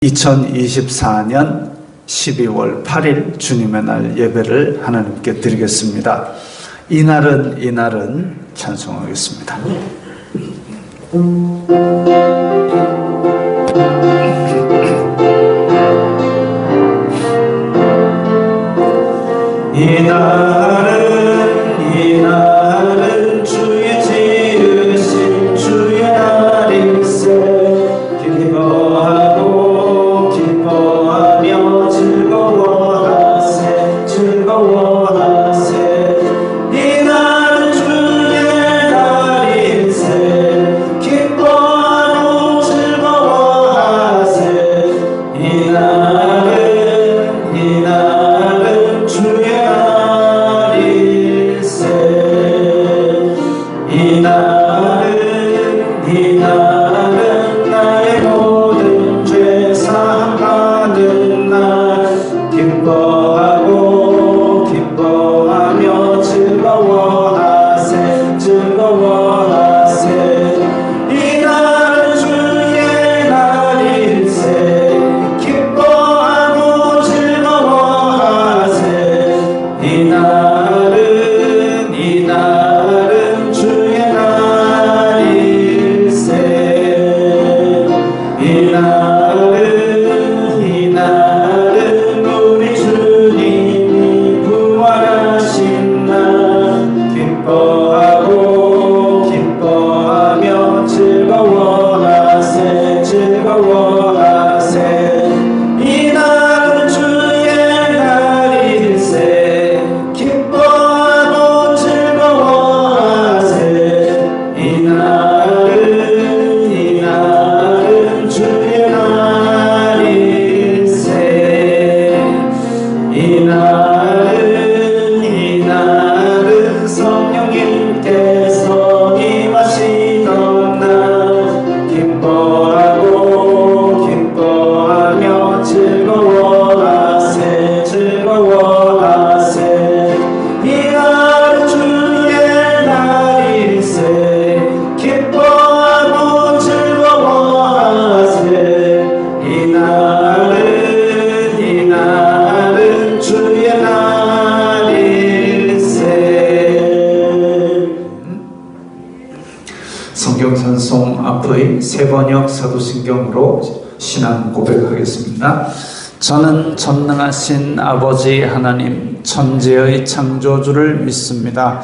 2024년 12월 8일 주님의 날 예배를 하나님께 드리겠습니다. 이날은 찬송하겠습니다. 이날은 주의 지으신 주의 날일세. 기뻐하며 즐거워하세. 이날은 주의 날일세. 기뻐하고 즐거워하세. 이날은 주의 날일세. 이날은 나의 모든 죄 사함받는 날. 기뻐하며 즐거워하세. 이날은 주의 날일세. 기뻐하고 즐거워하세. 이날은 주의 날일세. 이날은 우리 주님이 부활하신 날. 기뻐하며 즐거워하세. 이날은 주의 날일세. 기뻐하고 즐거워하세. 이날은 주의 날일세. 이날은 성령님께서 임하시던 날. 기뻐하며 즐거워하세. 이날은 주의 날일세. 기뻐하고 즐거워하세. 이날은 주의 날일세. 성경찬송 앞의 세번역 사도신경으로 신앙 고백하겠습니다. 저는 전능하신 아버지 하나님 천지의 창조주를 믿습니다.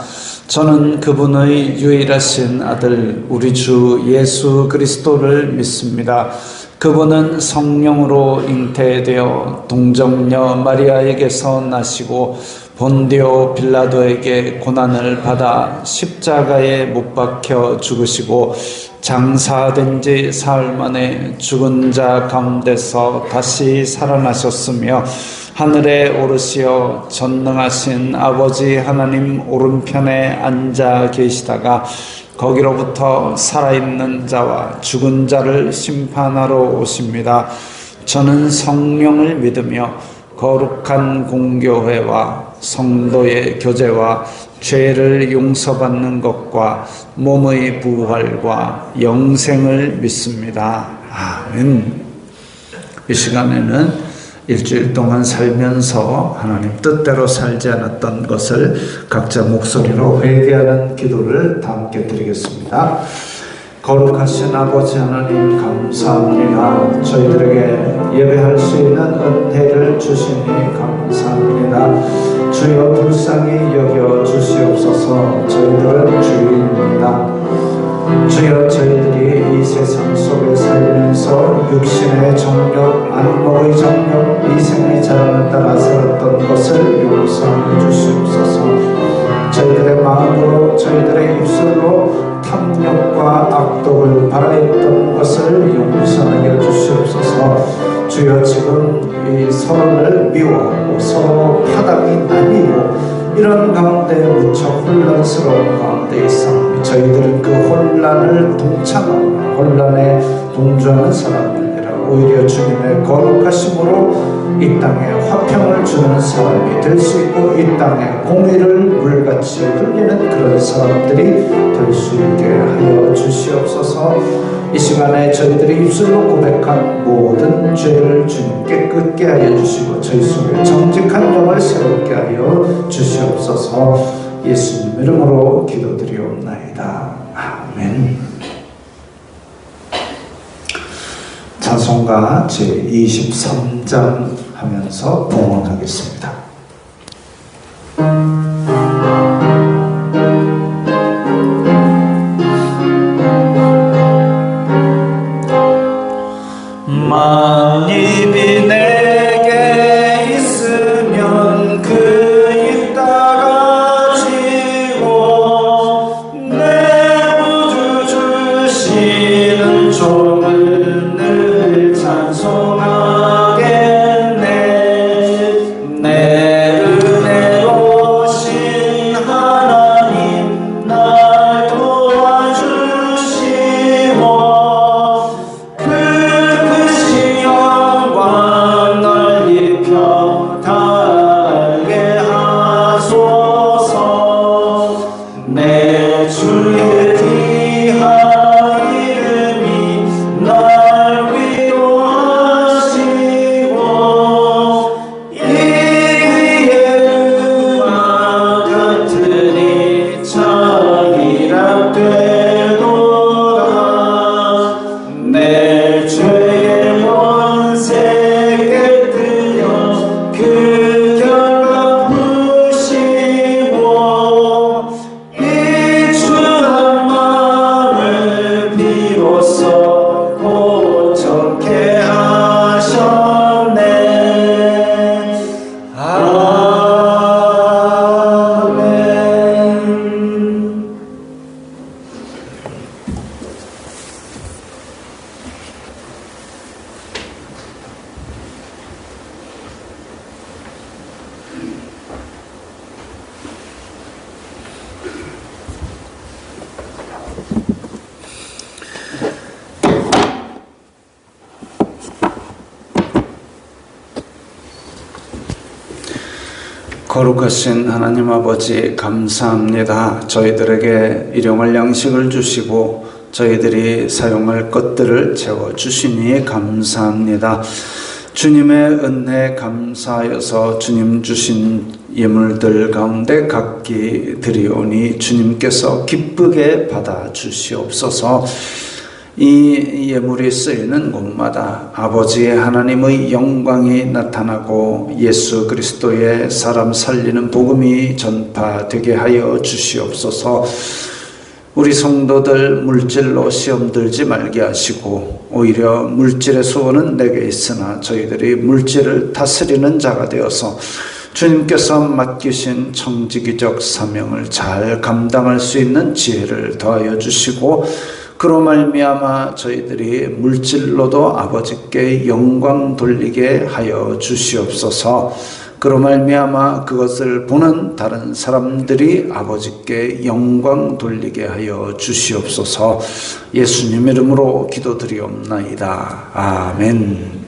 저는 그분의 유일하신 아들 우리 주 예수 그리스도를 믿습니다. 그분은 성령으로 잉태되어 동정녀 마리아에게서 나시고 본디오 빌라도에게 고난을 받아 십자가에 못 박혀 죽으시고 장사된 지 사흘 만에 죽은 자 가운데서 다시 살아나셨으며 하늘에 오르시어 전능하신 아버지 하나님 오른편에 앉아 계시다가 거기로부터 살아있는 자와 죽은 자를 심판하러 오십니다. 저는 성령을 믿으며 거룩한 공교회와 성도의 교제와 죄를 용서받는 것과 몸의 부활과 영생을 믿습니다. 아멘. 이 시간에는 일주일 동안 살면서 하나님 뜻대로 살지 않았던 것을 각자 목소리로 회개하는 기도를 다 함께 드리겠습니다. 거룩하신 아버지 하나님 감사합니다. 저희들에게 예배할 수 있는 은혜를 주시니 감사합니다. 주여 불쌍히 여겨 주시옵소서. 저희들은 주인입니다. 주여 저희들이 이 세상 속에 살면서 육신의 정욕, 안목의 정욕, 이생의 자랑을 따라 살았던 것을 용서해 주시옵소서. 저희들의 마음으로 저희들의 입술로 탐욕과 악독을 바라했던 것을 용서하여 주시옵소서. 주여 지금 이 서로를 미워하고 서로 파당이 나뉘고 이런 가운데 무척 혼란스러운 가운데 있어 저희들은 그 혼란을 동참하고 혼란에 동조하는 사람들이라 오히려 주님의 거룩하심으로 이 땅에 화평을 주는 사람이 될 수 있고 이 땅에 공의를 물같이 흘리는 그런 사람들이 될 수 있게 하여 주시옵소서. 이 시간에 저희들이 입술로 고백한 모든 죄를 주님께 끄게 하여 주시고 저희 속에 정직한 영을 세우게 하여 주시옵소서. 예수님 이름으로 기도드리옵나이다. 아멘. 찬송가 제23장 하면서 봉헌하겠습니다. 만입이 내게 있으면 그 입 다가지고 내 구주 주시는 종을 늘 찬송하겠네. 내 은혜로우신 하나님 날 도와주시고 거룩하신 하나님 아버지 감사합니다. 저희들에게 일용할 양식을 주시고 저희들이 사용할 것들을 채워주시니 감사합니다. 주님의 은혜 감사하여서 주님 주신 예물들 가운데 각기 드리오니 주님께서 기쁘게 받아주시옵소서. 이 예물이 쓰이는 곳마다 아버지의 하나님의 영광이 나타나고 예수 그리스도의 사람 살리는 복음이 전파되게 하여 주시옵소서. 우리 성도들 물질로 시험 들지 말게 하시고 오히려 물질의 소원은 내게 있으나 저희들이 물질을 다스리는 자가 되어서 주님께서 맡기신 청지기적 사명을 잘 감당할 수 있는 지혜를 더하여 주시고 그로 말미암아 저희들이 물질로도 아버지께 영광 돌리게 하여 주시옵소서. 그로 말미암아 그것을 보는 다른 사람들이 아버지께 영광 돌리게 하여 주시옵소서. 예수님 이름으로 기도드리옵나이다. 아멘.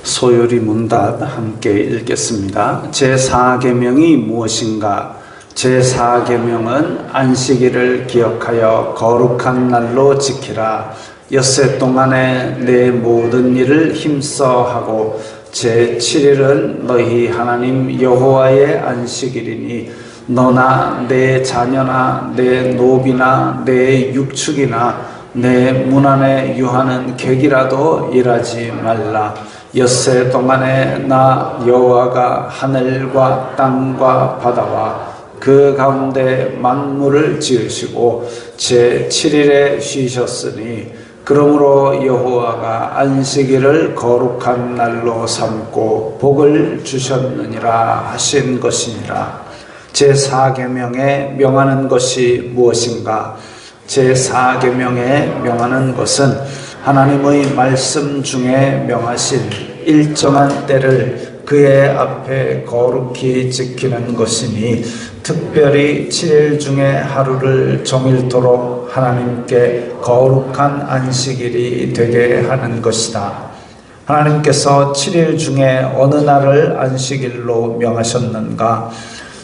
소요리 문답 함께 읽겠습니다. 제4계명이 무엇인가? 제4계명은 안식일을 기억하여 거룩한 날로 지키라. 엿새 동안에 내 모든 일을 힘써 하고 제7일은 너희 하나님 여호와의 안식일이니 너나 내 자녀나 내 노비나 내 육축이나 내 문 안에 유하는 객이라도 일하지 말라. 엿새 동안에 나 여호와가 하늘과 땅과 바다와 그 가운데 만물을 지으시고 제7일에 쉬셨으니 그러므로 여호와가 안식일을 거룩한 날로 삼고 복을 주셨느니라 하신 것이니라. 제4계명에 명하는 것이 무엇인가? 제4계명에 명하는 것은 하나님의 말씀 중에 명하신 일정한 때를 그의 앞에 거룩히 지키는 것이니 특별히 7일 중에 하루를 정일토록 하나님께 거룩한 안식일이 되게 하는 것이다. 하나님께서 7일 중에 어느 날을 안식일로 명하셨는가?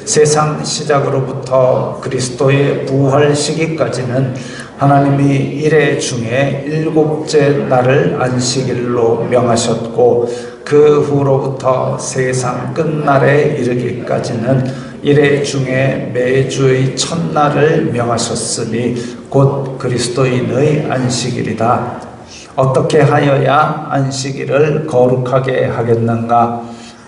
세상 시작으로부터 그리스도의 부활 시기까지는 하나님이 일회 중에 7째 날을 안식일로 명하셨고, 그 후로부터 세상 끝날에 이르기까지는 일회 중에 매주의 첫날을 명하셨으니 곧 그리스도인의 안식일이다. 어떻게 하여야 안식일을 거룩하게 하겠는가?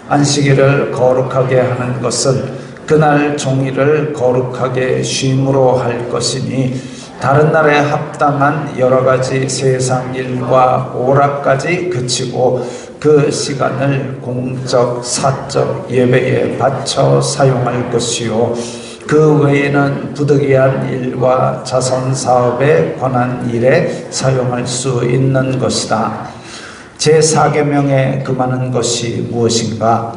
안식일을 거룩하게 하는 것은 그날 종일을 거룩하게 쉼으로 할 것이니 다른 날에 합당한 여러 가지 세상 일과 오락까지 그치고 그 시간을 공적, 사적 예배에 바쳐 사용할 것이요, 그 외에는 부득이한 일과 자선 사업에 관한 일에 사용할 수 있는 것이다. 제4계명에 금하는 것이 무엇인가?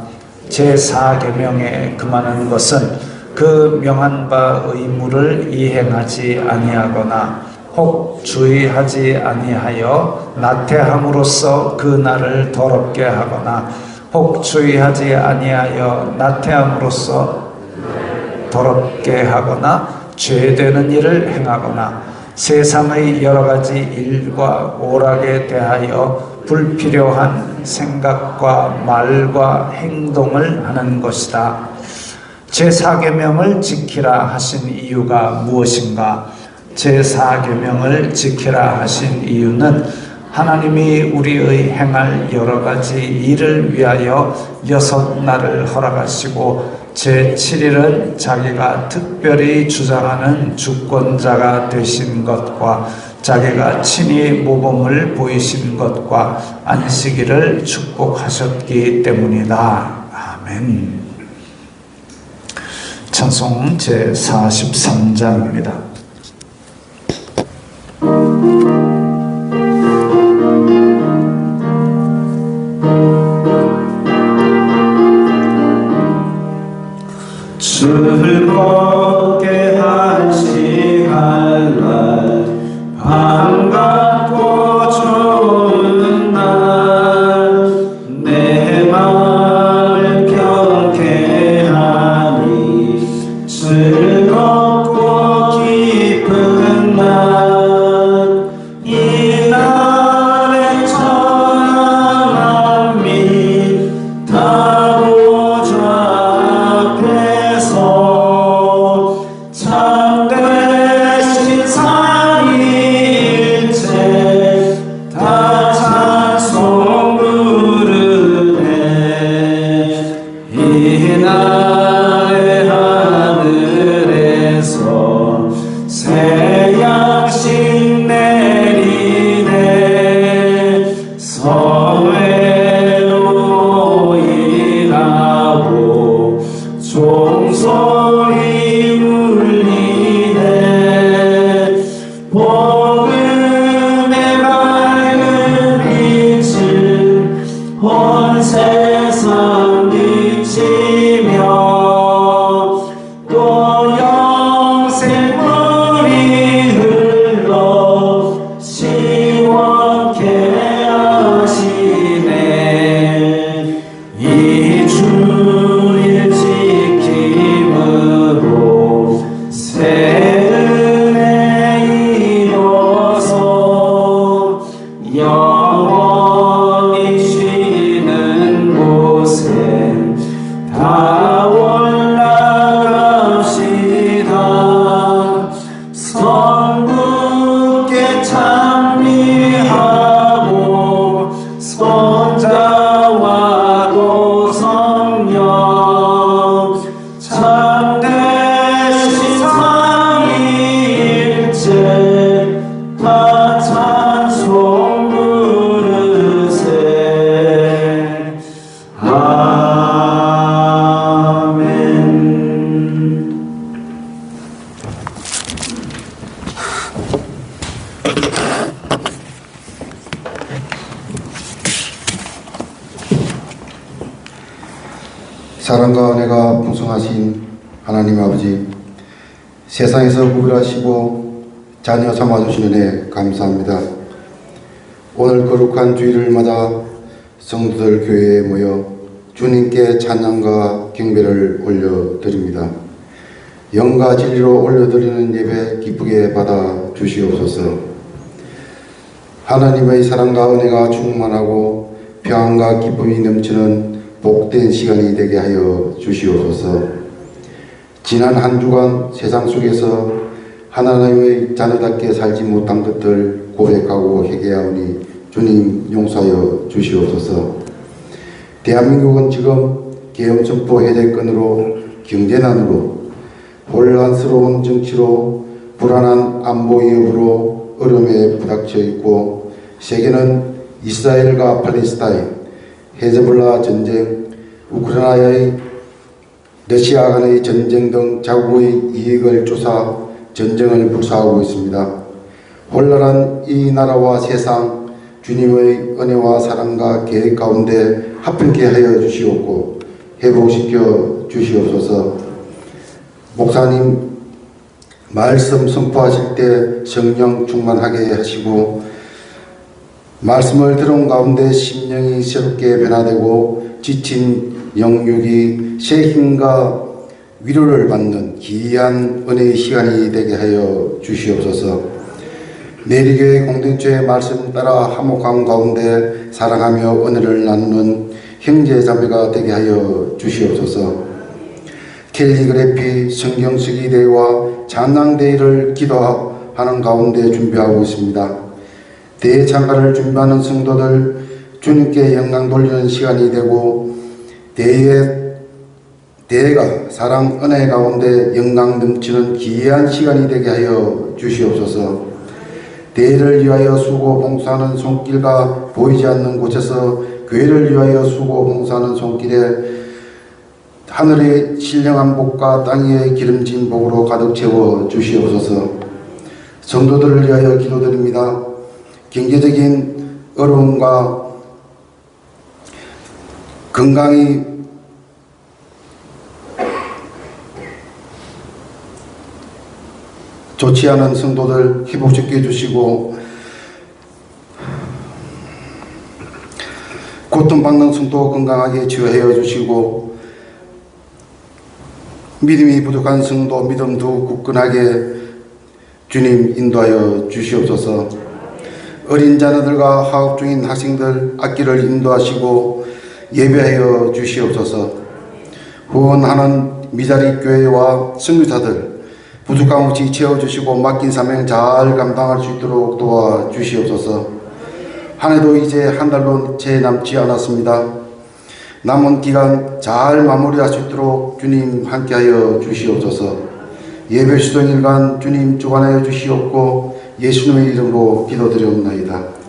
제4계명에 금하는 것은 그 명한 바 의무를 이행하지 아니하거나 혹 주의하지 아니하여 나태함으로써 그 날을 더럽게 하거나 혹 주의하지 아니하여 나태함으로써 더럽게 하거나 죄되는 일을 행하거나 세상의 여러 가지 일과 오락에 대하여 불필요한 생각과 말과 행동을 하는 것이다. 제4계명을 지키라 하신 이유가 무엇인가? 제4계명을 지키라 하신 이유는 하나님이 우리의 행할 여러 가지 일을 위하여 6날을 허락하시고 제7일은 자기가 특별히 주장하는 주권자가 되신 것과 자기가 친히 모범을 보이신 것과 안식일을 축복하셨기 때문이다. 아멘. 찬송 제43장입니다. 즐겁게 한식할 날, 반갑고 좋은 날, 내 마음을 경쾌하니 즐겁고 기쁜 날, 이 날에 천한 만민 다 보좌 앞에서 참되신 삼위일체 다 찬송 부르네. 이 날의 하늘에서 새 양식 내리네. 성회로 일하고 종소리 울리네. 복음의 밝은 빛을 온 세상 비치며 또 영생물이 흘러 시원케 하시네. 이 주일 지킴으로 새 은혜 이뤄서 영원히 쉬는 곳에 다 올라갑시다. 성부께 찬미하고 손자와도 성령 참되신 삼위일체 다 찬송 부르세. 아멘. 사랑과 은혜가 풍성하신 하나님 아버지, 세상에서 구별하시고 자녀 삼아주시는 은혜 감사합니다. 오늘 거룩한 주일을 맞아 성도들 교회에 모여 주님께 찬양과 경배를 올려드립니다. 영과 진리로 올려드리는 예배 기쁘게 받아 주시옵소서. 하나님의 사랑과 은혜가 충만하고 평안과 기쁨이 넘치는 복된 시간이 되게 하여 주시옵소서. 지난 한 주간 세상 속에서 하나님의 자녀답게 살지 못한 것들 고백하고 회개하오니 주님 용서하여 주시옵소서. 대한민국은 지금 계엄선포 해제권으로 경제난으로 혼란스러운 정치로 불안한 안보 위협으로 어려움에 부닥쳐 있고, 세계는 이스라엘과 팔레스타인, 헤즈볼라 전쟁, 우크라이나의 러시아 간의 전쟁 등 자국의 이익을 쫓아 전쟁을 불사하고 있습니다. 혼란한 이 나라와 세상, 주님의 은혜와 사랑과 계획 가운데 합병케 하여 주시옵고 회복시켜 주시옵소서. 목사님 말씀 선포하실 때 성령 충만하게 하시고, 말씀을 들은 가운데 심령이 새롭게 변화되고 지친 영육이 새 힘과 위로를 받는 귀한 은혜의 시간이 되게 하여 주시옵소서. 내리교회 공동체의 말씀 따라 화목한 가운데 사랑하며 은혜를 나누는 형제 자매가 되게 하여 주시옵소서. 캘리그래피 성경쓰기 대회와 찬양대회를 기도하는 가운데 준비하고 있습니다. 대회 참가를 준비하는 성도들 주님께 영광 돌리는 시간이 되고, 대회가 사랑 은혜 가운데 영광 넘치는 귀한 시간이 되게 하여 주시옵소서. 대회를 위하여 수고 봉사하는 손길과 보이지 않는 곳에서 교회를 위하여 수고 봉사하는 손길에 하늘의 신령한 복과 땅의 기름진 복으로 가득 채워 주시옵소서. 성도들을 위하여 기도드립니다. 경제적인 어려움과 건강이 좋지 않은 성도들 회복시켜 주시고, 고통받는 성도 건강하게 치유하여 주시고, 믿음이 부족한 성도 믿음도 굳건하게 주님 인도하여 주시옵소서. 어린 자녀들과 학업 중인 학생들 악기를 인도하시고 예배하여 주시옵소서. 후원하는 미자리 교회와 선교사들 부족함 없이 채워주시고 맡긴 사명 잘 감당할 수 있도록 도와주시옵소서. 한 해도 이제 한 달도 채 남지 않았습니다. 남은 기간 잘 마무리할 수 있도록 주님 함께하여 주시옵소서. 예배 수동일간 주님 주관하여 주시옵고 예수님의 이름으로 기도드리옵나이다.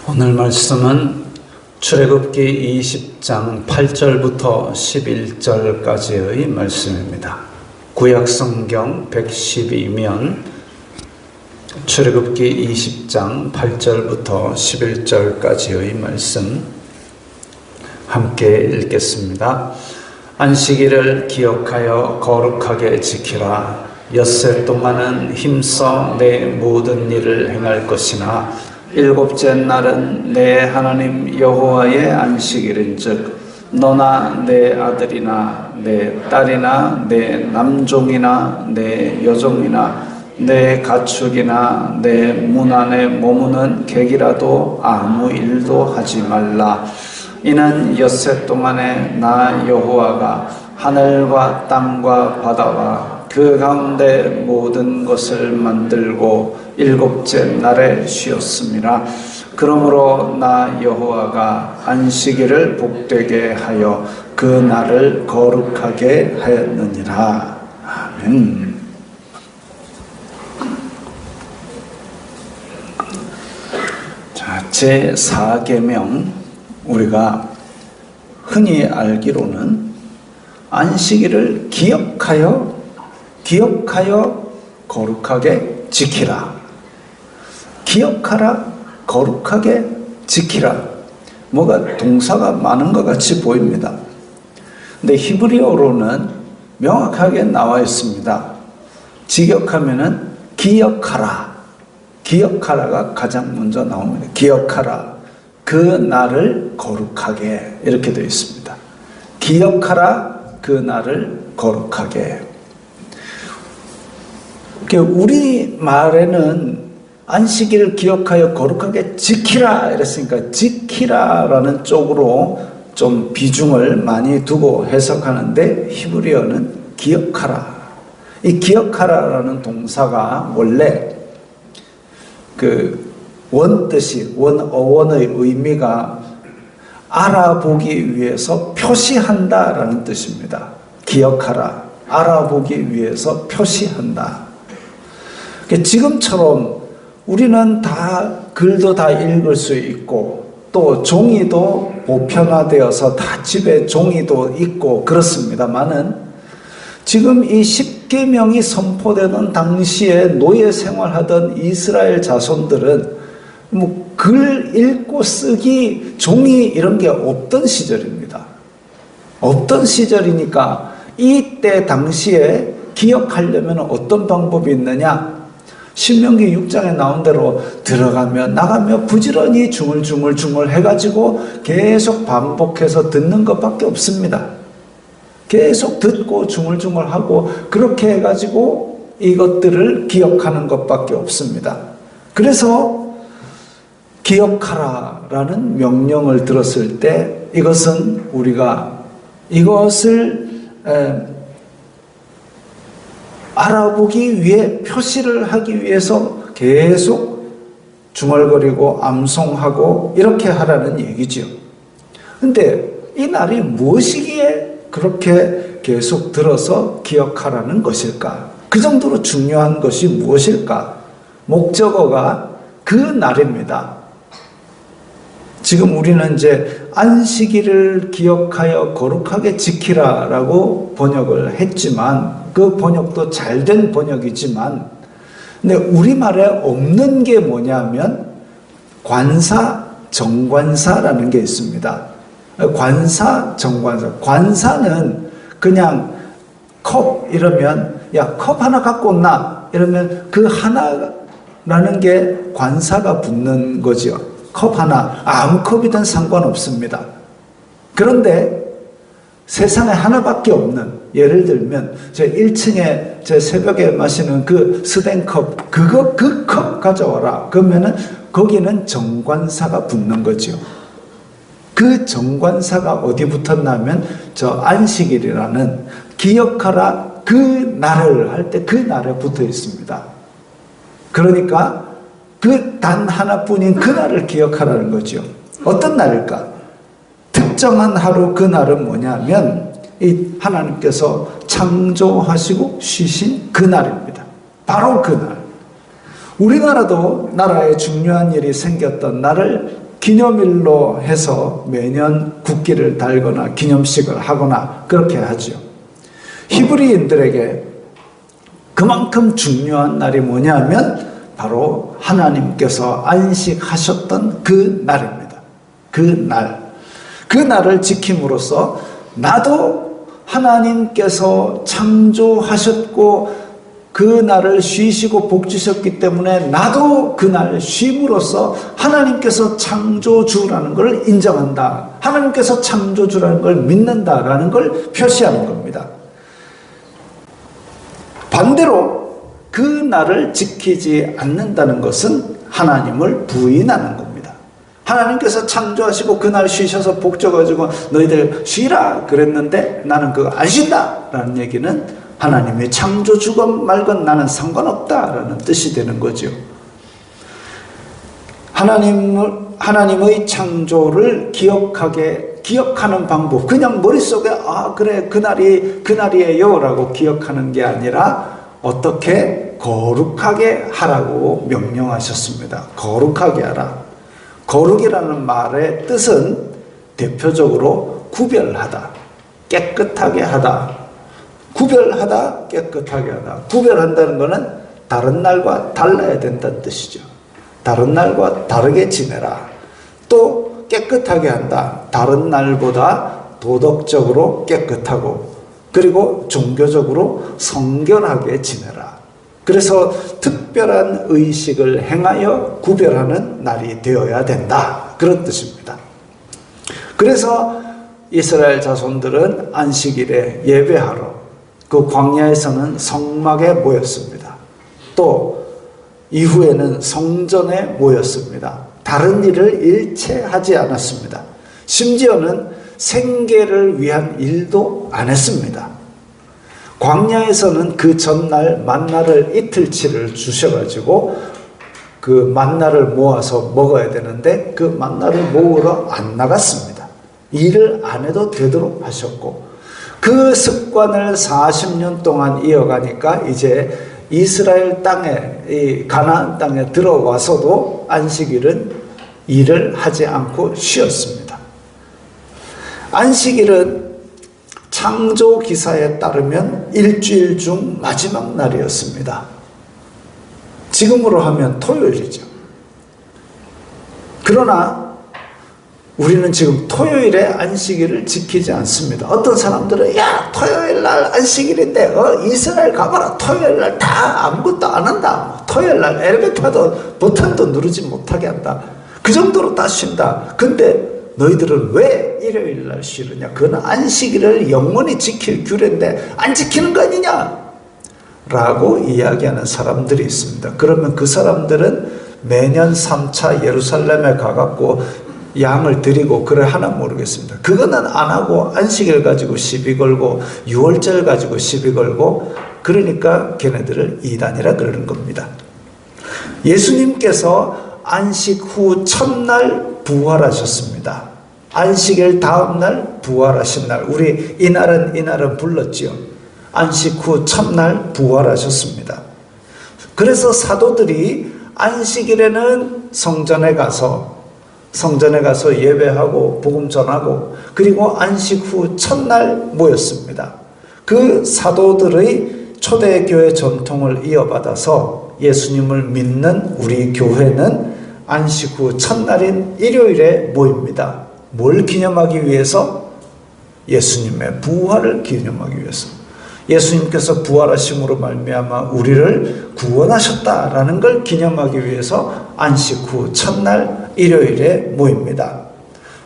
오늘 말씀은 출애굽기 20장 8절부터 11절까지의 말씀입니다. 구약성경 112면 출애굽기 20장 8절부터 11절까지의 말씀 함께 읽겠습니다. 안식일을 기억하여 거룩하게 지키라. 엿새 동안은 힘써 내 모든 일을 행할 것이나 일곱째 날은 내 하나님 여호와의 안식일인즉 너나 내 아들이나 내 딸이나 내 남종이나 내 여종이나 내 가축이나 내 문 안에 머무는 객이라도 아무 일도 하지 말라. 이는 엿새 동안에 나 여호와가 하늘과 땅과 바다와 그 가운데 모든 것을 만들고 일곱째 날에 쉬었습니다. 그러므로 나 여호와가 안식일을 복되게 하여 그 날을 거룩하게 하였느니라. 아멘. 제4계명 우리가 흔히 알기로는 안식일을 기억하여 거룩하게 지키라. 기억하라, 거룩하게 지키라. 뭐가 동사가 많은 것 같이 보입니다. 근데 히브리어로는 명확하게 나와 있습니다. 직역하면은 기억하라. 기억하라가 가장 먼저 나옵니다. 기억하라. 그 날을 거룩하게. 이렇게 되어 있습니다. 기억하라. 그 날을 거룩하게. 우리 말에는 안식일을 기억하여 거룩하게 지키라 이랬으니까 지키라라는 쪽으로 좀 비중을 많이 두고 해석하는데 히브리어는 기억하라. 이 기억하라라는 동사가 원래 그 원뜻이 원어원의 의미가 알아보기 위해서 표시한다라는 뜻입니다. 기억하라. 알아보기 위해서 표시한다. 지금처럼 우리는 다 글도 다 읽을 수 있고 또 종이도 보편화되어서 다 집에 종이도 있고 그렇습니다만은 지금 이 십계명이 선포되던 당시에 노예 생활하던 이스라엘 자손들은 뭐 글 읽고 쓰기 종이 이런 게 없던 시절입니다. 없던 시절이니까 이때 당시에 기억하려면 어떤 방법이 있느냐? 신명기 6장에 나온 대로 들어가며 나가며 부지런히 중얼중얼 해가지고 계속 반복해서 듣는 것밖에 없습니다. 계속 듣고 중얼중얼하고 그렇게 해가지고 이것들을 기억하는 것밖에 없습니다. 그래서 기억하라라는 명령을 들었을 때 이것은 우리가 이것을 알아보기 위해 표시를 하기 위해서 계속 중얼거리고 암송하고 이렇게 하라는 얘기죠. 근데 이 날이 무엇이기에 그렇게 계속 들어서 기억하라는 것일까? 그 정도로 중요한 것이 무엇일까? 목적어가 그 날입니다. 지금 우리는 이제 안식일을 기억하여 거룩하게 지키라라고 번역을 했지만 그 번역도 잘된 번역이지만 근데 우리말에 없는 게 뭐냐면 관사, 정관사라는 게 있습니다. 관사, 정관사. 관사는 그냥 컵 이러면 야, 컵 하나 갖고 온나? 이러면 그 하나라는 게 관사가 붙는 거죠. 컵 하나, 아무 컵이든 상관없습니다. 그런데 세상에 하나밖에 없는, 예를 들면 제 1층에 제 새벽에 마시는 그 스댕컵, 그 컵 가져와라. 그러면은 거기는 정관사가 붙는 거죠. 그 정관사가 어디 붙었냐면 저 안식일이라는 기억하라 그 날을 할 때 그 날에 붙어 있습니다. 그러니까 그 단 하나뿐인 그 날을 기억하라는 거죠. 어떤 날일까? 특정한 하루 그 날은 뭐냐면 이 하나님께서 창조하시고 쉬신 그 날입니다. 바로 그 날. 우리나라도 나라에 중요한 일이 생겼던 날을 기념일로 해서 매년 국기를 달거나 기념식을 하거나 그렇게 하죠. 히브리인들에게 그만큼 중요한 날이 뭐냐면 바로 하나님께서 안식하셨던 그 날입니다. 그 날. 그 날을 지킴으로써 나도 하나님께서 창조하셨고 그 날을 쉬시고 복 주셨기 때문에 나도 그 날 쉼으로써 하나님께서 창조주라는 걸 인정한다. 하나님께서 창조주라는 걸 믿는다라는 걸 표시하는 겁니다. 반대로 그 날을 지키지 않는다는 것은 하나님을 부인하는 겁니다. 하나님께서 창조하시고 그날 쉬셔서 복 줘가지고 너희들 쉬라 그랬는데 나는 그거 안 쉰다 라는 얘기는 하나님의 창조주건 말건 나는 상관없다라는 뜻이 되는 거죠. 하나님의 창조를 기억하는 방법, 그냥 머릿속에 그래 그날이에요 라고 기억하는 게 아니라 어떻게 거룩하게 하라고 명령하셨습니다. 거룩하게 하라. 거룩이라는 말의 뜻은 대표적으로 구별하다, 깨끗하게 하다, 구별하다, 깨끗하게 하다. 구별한다는 것은 다른 날과 달라야 된다는 뜻이죠. 다른 날과 다르게 지내라. 또 깨끗하게 한다. 다른 날보다 도덕적으로 깨끗하고 그리고 종교적으로 성결하게 지내라. 그래서 특별한 의식을 행하여 구별하는 날이 되어야 된다. 그런 뜻입니다. 그래서 이스라엘 자손들은 안식일에 예배하러 그 광야에서는 성막에 모였습니다. 또 이후에는 성전에 모였습니다. 다른 일을 일체 하지 않았습니다. 심지어는 생계를 위한 일도 안 했습니다. 광야에서는 그 전날 만나를 이틀치를 주셔가지고 그 만나를 모아서 먹어야 되는데 그 만나를 모으러 안 나갔습니다. 일을 안 해도 되도록 하셨고 그 습관을 40년 동안 이어가니까 이제 이스라엘 땅에, 이 가나안 땅에 들어와서도 안식일은 일을 하지 않고 쉬었습니다. 안식일은 창조 기사에 따르면 일주일 중 마지막 날이었습니다. 지금으로 하면 토요일이죠. 그러나 우리는 지금 토요일에 안식일을 지키지 않습니다. 어떤 사람들은 야 토요일 날 안식일인데 이스라엘 가봐라. 토요일 날 다 아무것도 안 한다. 토요일 날 엘리베이터 버튼도 누르지 못하게 한다. 그 정도로 다 쉰다. 근데 너희들은 왜 일요일 날 쉬느냐? 그건 안식일을 영원히 지킬 규례인데 안 지키는 거 아니냐? 라고 이야기하는 사람들이 있습니다. 그러면 그 사람들은 매년 3차 예루살렘에 가갖고 양을 드리고 그래 하나 모르겠습니다. 그거는 안 하고 안식일 가지고 시비 걸고 유월절 가지고 시비 걸고 그러니까 걔네들을 이단이라 그러는 겁니다. 예수님께서 안식 후 첫날 부활하셨습니다. 안식일 다음날 부활하신 날, 우리 이날은 불렀지요. 안식 후 첫날 부활하셨습니다. 그래서 사도들이 안식일에는 성전에 가서 예배하고 복음 전하고 그리고 안식 후 첫날 모였습니다. 그 사도들의 초대교회 전통을 이어받아서 예수님을 믿는 우리 교회는 안식 후 첫날인 일요일에 모입니다. 뭘 기념하기 위해서? 예수님의 부활을 기념하기 위해서. 예수님께서 부활하심으로 말미암아 우리를 구원하셨다라는 걸 기념하기 위해서 안식 후 첫날 일요일에 모입니다.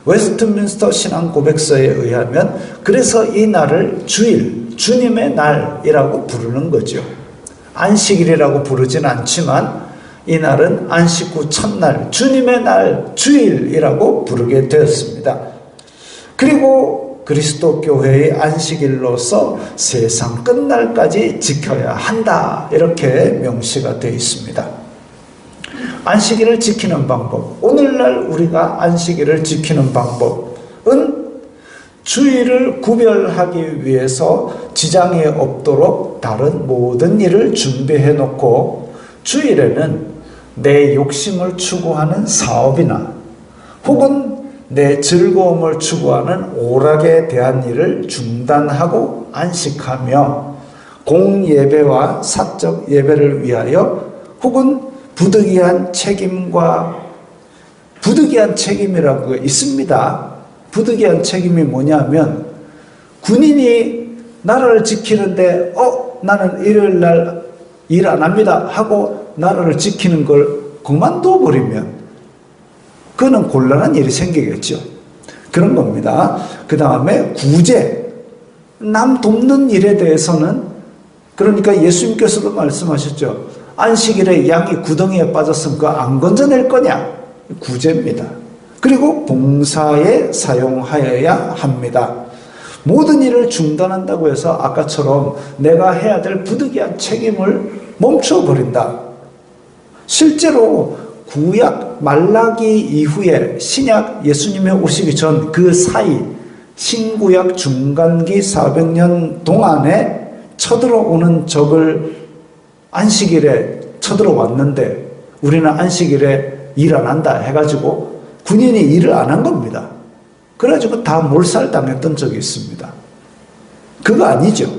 웨스트민스터 신앙 고백서에 의하면 그래서 이 날을 주일, 주님의 날이라고 부르는 거죠. 안식일이라고 부르진 않지만 이 날은 안식 후 첫날, 주님의 날, 주일이라고 부르게 되었습니다. 그리고 그리스도 교회의 안식일로서 세상 끝날까지 지켜야 한다. 이렇게 명시가 되어 있습니다. 안식일을 지키는 방법, 오늘날 우리가 안식일을 지키는 방법은 주일을 구별하기 위해서 지장이 없도록 다른 모든 일을 준비해 놓고 주일에는 내 욕심을 추구하는 사업이나 혹은 내 즐거움을 추구하는 오락에 대한 일을 중단하고 안식하며 공예배와 사적 예배를 위하여 혹은 부득이한 책임이라고 있습니다. 부득이한 책임이 뭐냐면 군인이 나라를 지키는데 나는 일요일 날 일 안 합니다 하고 나라를 지키는 걸 그만둬 버리면 그거는 곤란한 일이 생기겠죠. 그런 겁니다. 그 다음에 구제, 남 돕는 일에 대해서는 그러니까 예수님께서도 말씀하셨죠. 안식일에 양이 구덩이에 빠졌으면 그거 안 건져낼 거냐? 구제입니다. 그리고 봉사에 사용하여야 합니다. 모든 일을 중단한다고 해서 아까처럼 내가 해야 될 부득이한 책임을 멈춰버린다. 실제로 구약 말라기 이후에 신약 예수님이 오시기 전 그 사이 신구약 중간기 400년 동안에 쳐들어오는 적을 안식일에 쳐들어왔는데 우리는 안식일에 일 안 한다 해가지고 군인이 일을 안 한 겁니다. 그래가지고 다 몰살당했던 적이 있습니다. 그거 아니죠.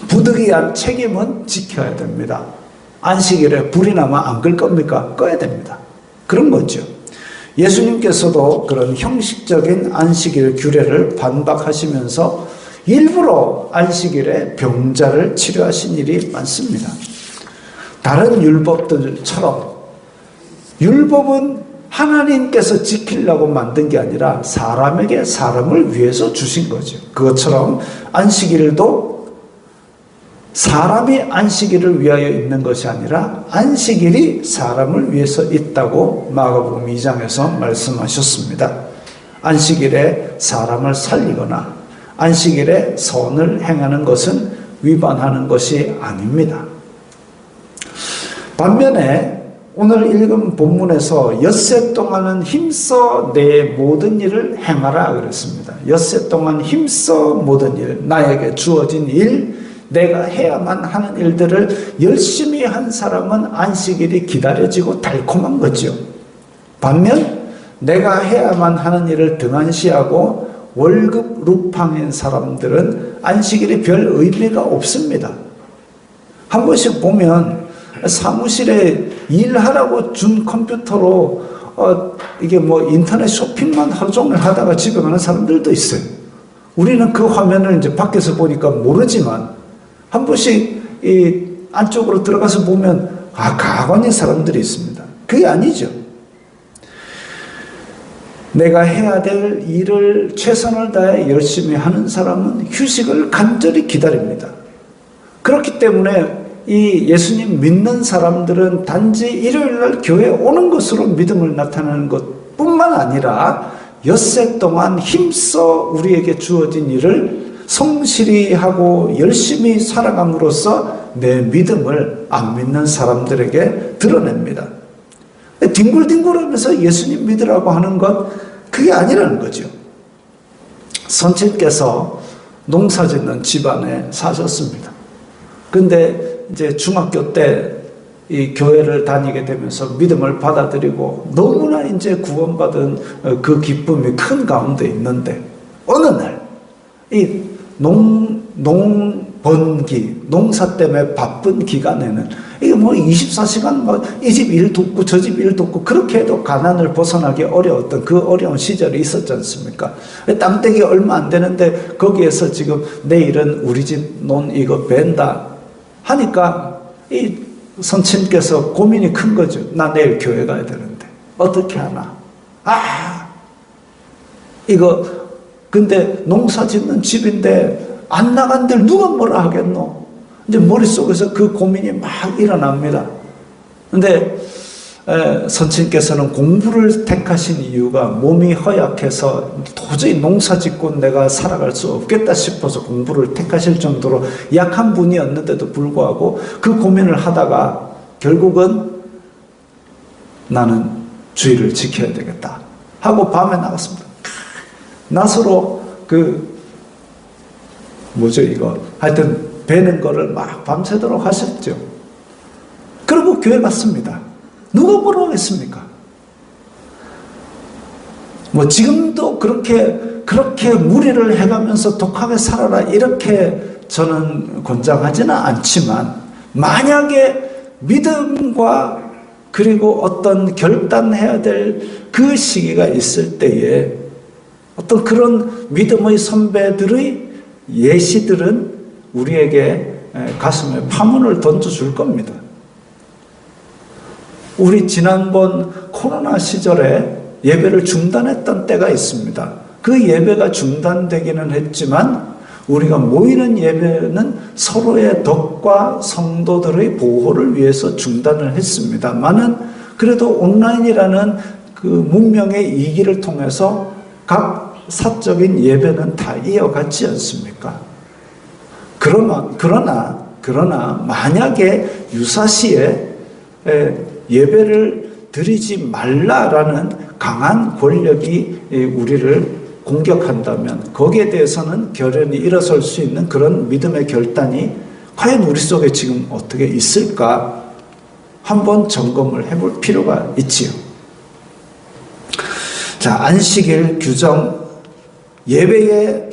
부득이한 책임은 지켜야 됩니다. 안식일에 불이 나면 안 끌 겁니까? 꺼야 됩니다. 그런 거죠. 예수님께서도 그런 형식적인 안식일 규례를 반박하시면서 일부러 안식일에 병자를 치료하신 일이 많습니다. 다른 율법들처럼 율법은 하나님께서 지키려고 만든 게 아니라 사람에게 사람을 위해서 주신 거죠. 그것처럼 안식일도 사람이 안식일을 위하여 있는 것이 아니라 안식일이 사람을 위해서 있다고 마가복음 2장에서 말씀하셨습니다. 안식일에 사람을 살리거나 안식일에 선을 행하는 것은 위반하는 것이 아닙니다. 반면에 오늘 읽은 본문에서 엿새 동안은 힘써 내 모든 일을 행하라 그랬습니다. 엿새 동안 힘써 모든 일, 나에게 주어진 일, 내가 해야만 하는 일들을 열심히 한 사람은 안식일이 기다려지고 달콤한 거죠. 반면 내가 해야만 하는 일을 등한시하고 월급 루팡인 사람들은 안식일이 별 의미가 없습니다. 한 번씩 보면 사무실에 일하라고 준 컴퓨터로 이게 뭐 인터넷 쇼핑만 하루 종일 하다가 집에 가는 사람들도 있어요. 우리는 그 화면을 이제 밖에서 보니까 모르지만 한 번씩 이 안쪽으로 들어가서 보면 가관인 사람들이 있습니다. 그게 아니죠. 내가 해야 될 일을 최선을 다해 열심히 하는 사람은 휴식을 간절히 기다립니다. 그렇기 때문에 이 예수님 믿는 사람들은 단지 일요일날 교회에 오는 것으로 믿음을 나타내는 것뿐만 아니라 엿새 동안 힘써 우리에게 주어진 일을 성실히 하고 열심히 살아감으로써 내 믿음을 안 믿는 사람들에게 드러냅니다. 뒹굴뒹굴하면서 예수님 믿으라고 하는 것, 그게 아니라는 거죠. 선생님께서 농사짓는 집안에 사셨습니다. 근데 이제 중학교 때 이 교회를 다니게 되면서 믿음을 받아들이고 너무나 이제 구원받은 그 기쁨이 큰 가운데 있는데 어느 날 이 농번기, 농사 때문에 바쁜 기간에는 이게 뭐 24시간 막 이 집 일 돕고 저 집 일 돕고 그렇게 해도 가난을 벗어나기 어려웠던 그 어려운 시절이 있었지 않습니까? 땅떼기 얼마 안 되는데 거기에서 지금 내일은 우리 집 논 이거 벤다 하니까 이 선친께서 고민이 큰 거죠. 나 내일 교회 가야 되는데 어떻게 하나? 이거 근데 농사 짓는 집인데 안 나간들 누가 뭐라 하겠노? 이제 머릿속에서 그 고민이 막 일어납니다. 근데 선친께서는 공부를 택하신 이유가 몸이 허약해서 도저히 농사 짓고 내가 살아갈 수 없겠다 싶어서 공부를 택하실 정도로 약한 분이었는데도 불구하고 그 고민을 하다가 결국은 나는 주의를 지켜야 되겠다 하고 밤에 나갔습니다. 낫으로 하여튼 베는 거를 막 밤새도록 하셨죠. 그리고 교회 갔습니다. 누가 뭐라고 했습니까? 뭐 지금도 그렇게 무리를 해가면서 독하게 살아라 이렇게 저는 권장하지는 않지만 만약에 믿음과 그리고 어떤 결단해야 될 그 시기가 있을 때에 어떤 그런 믿음의 선배들의 예시들은 우리에게 가슴에 파문을 던져줄 겁니다. 우리 지난번 코로나 시절에 예배를 중단했던 때가 있습니다. 그 예배가 중단되기는 했지만 우리가 모이는 예배는 서로의 덕과 성도들의 보호를 위해서 중단을 했습니다만은 그래도 온라인이라는 그 문명의 이기를 통해서 각 사적인 예배는 다 이어갔지 않습니까? 그러나 만약에 유사시에 예배를 드리지 말라라는 강한 권력이 우리를 공격한다면 거기에 대해서는 결연히 일어설 수 있는 그런 믿음의 결단이 과연 우리 속에 지금 어떻게 있을까 한번 점검을 해볼 필요가 있지요. 자, 안식일 규정, 예배에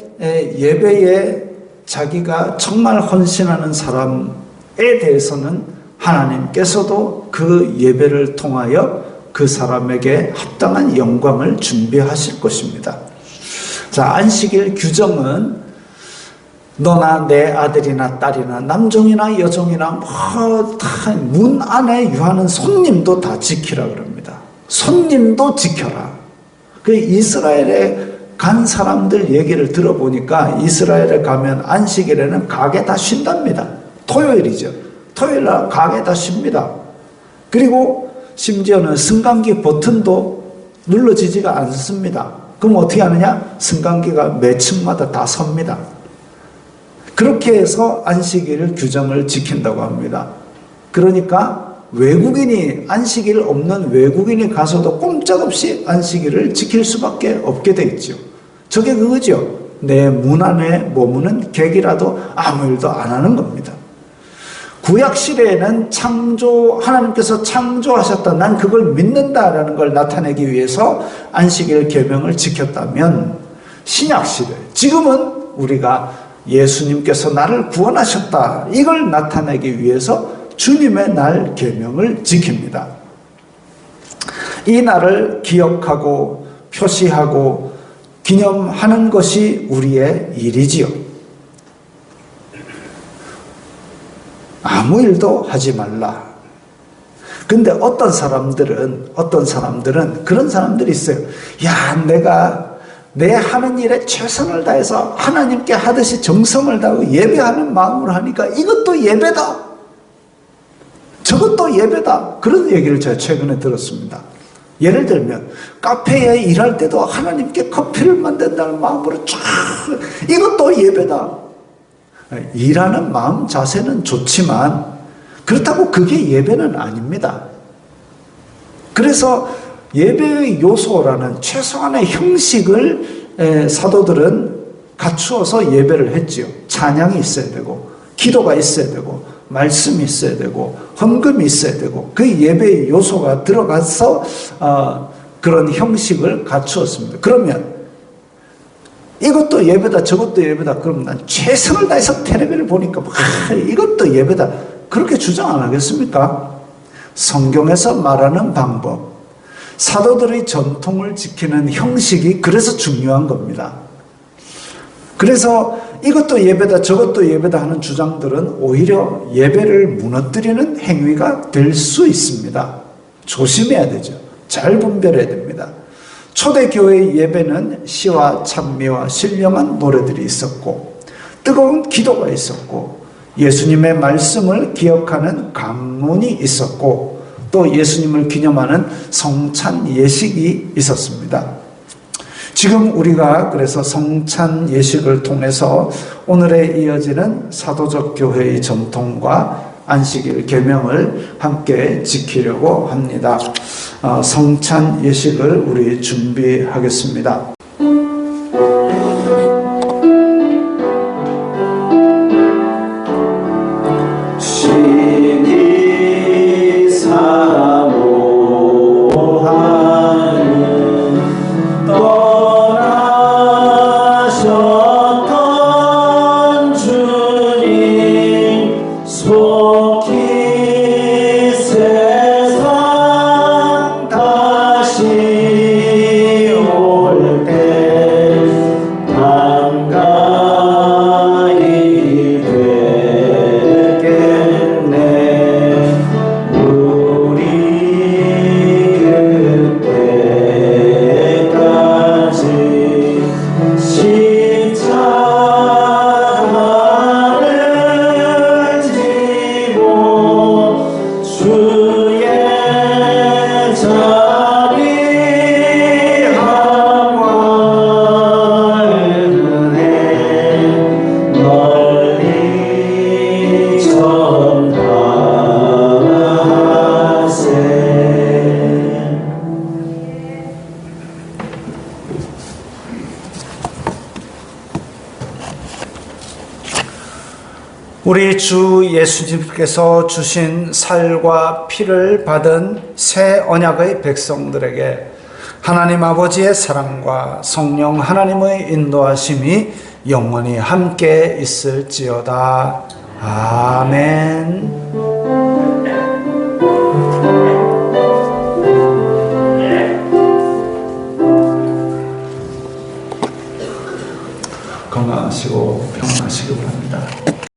자기가 정말 헌신하는 사람에 대해서는 하나님께서도 그 예배를 통하여 그 사람에게 합당한 영광을 준비하실 것입니다. 자, 안식일 규정은 너나 내 아들이나 딸이나 남종이나 여종이나 문 안에 유하는 손님도 다 지키라 그럽니다. 손님도 지켜라. 그 이스라엘에 간 사람들 얘기를 들어보니까 이스라엘에 가면 안식일에는 가게 다 쉰답니다. 토요일이죠. 토요일날 가게 다 쉽니다. 그리고 심지어는 승강기 버튼도 눌러지지가 않습니다. 그럼 어떻게 하느냐? 승강기가 매 층마다 다 섭니다. 그렇게 해서 안식일 규정을 지킨다고 합니다. 그러니까 외국인이, 안식일 없는 외국인이 가서도 꼼짝없이 안식일을 지킬 수밖에 없게 돼 있죠. 저게 그거죠. 내 문 안에 머무는 객이라도 아무 일도 안 하는 겁니다. 구약 시대에는 하나님께서 창조하셨다, 난 그걸 믿는다라는 걸 나타내기 위해서 안식일 계명을 지켰다면, 신약 시대, 지금은 우리가 예수님께서 나를 구원하셨다, 이걸 나타내기 위해서 주님의 날 계명을 지킵니다. 이 날을 기억하고 표시하고 기념하는 것이 우리의 일이지요. 아무 일도 하지 말라. 근데 어떤 사람들은 그런 사람들이 있어요. 야, 내가 내 하는 일에 최선을 다해서 하나님께 하듯이 정성을 다하고 예배하는 마음으로 하니까 이것도 예배다, 저것도 예배다, 그런 얘기를 제가 최근에 들었습니다. 예를 들면 카페에 일할 때도 하나님께 커피를 만든다는 마음으로 쫙, 이것도 예배다. 일하는 마음 자세는 좋지만 그렇다고 그게 예배는 아닙니다. 그래서 예배의 요소라는 최소한의 형식을 사도들은 갖추어서 예배를 했지요. 찬양이 있어야 되고, 기도가 있어야 되고, 말씀이 있어야 되고, 헌금이 있어야 되고, 그 예배의 요소가 들어가서 그런 형식을 갖추었습니다. 그러면 이것도 예배다, 저것도 예배다, 그럼 난 최선을 다해서 텔레비를 보니까 이것도 예배다, 그렇게 주장 안 하겠습니까? 성경에서 말하는 방법, 사도들의 전통을 지키는 형식이 그래서 중요한 겁니다. 그래서 이것도 예배다, 저것도 예배다 하는 주장들은 오히려 예배를 무너뜨리는 행위가 될 수 있습니다. 조심해야 되죠. 잘 분별해야 됩니다. 초대교회의 예배는 시와 찬미와 신령한 노래들이 있었고, 뜨거운 기도가 있었고, 예수님의 말씀을 기억하는 강론이 있었고, 또 예수님을 기념하는 성찬 예식이 있었습니다. 지금 우리가 그래서 성찬 예식을 통해서 오늘에 이어지는 사도적 교회의 전통과 안식일 계명을 함께 지키려고 합니다. 성찬 예식을 우리 준비하겠습니다. 우리 주 예수님께서 주신 살과 피를 받은 새 언약의 백성들에게 하나님 아버지의 사랑과 성령 하나님의 인도하심이 영원히 함께 있을지어다. 아멘. 건강하시고 평안하시기 바랍니다.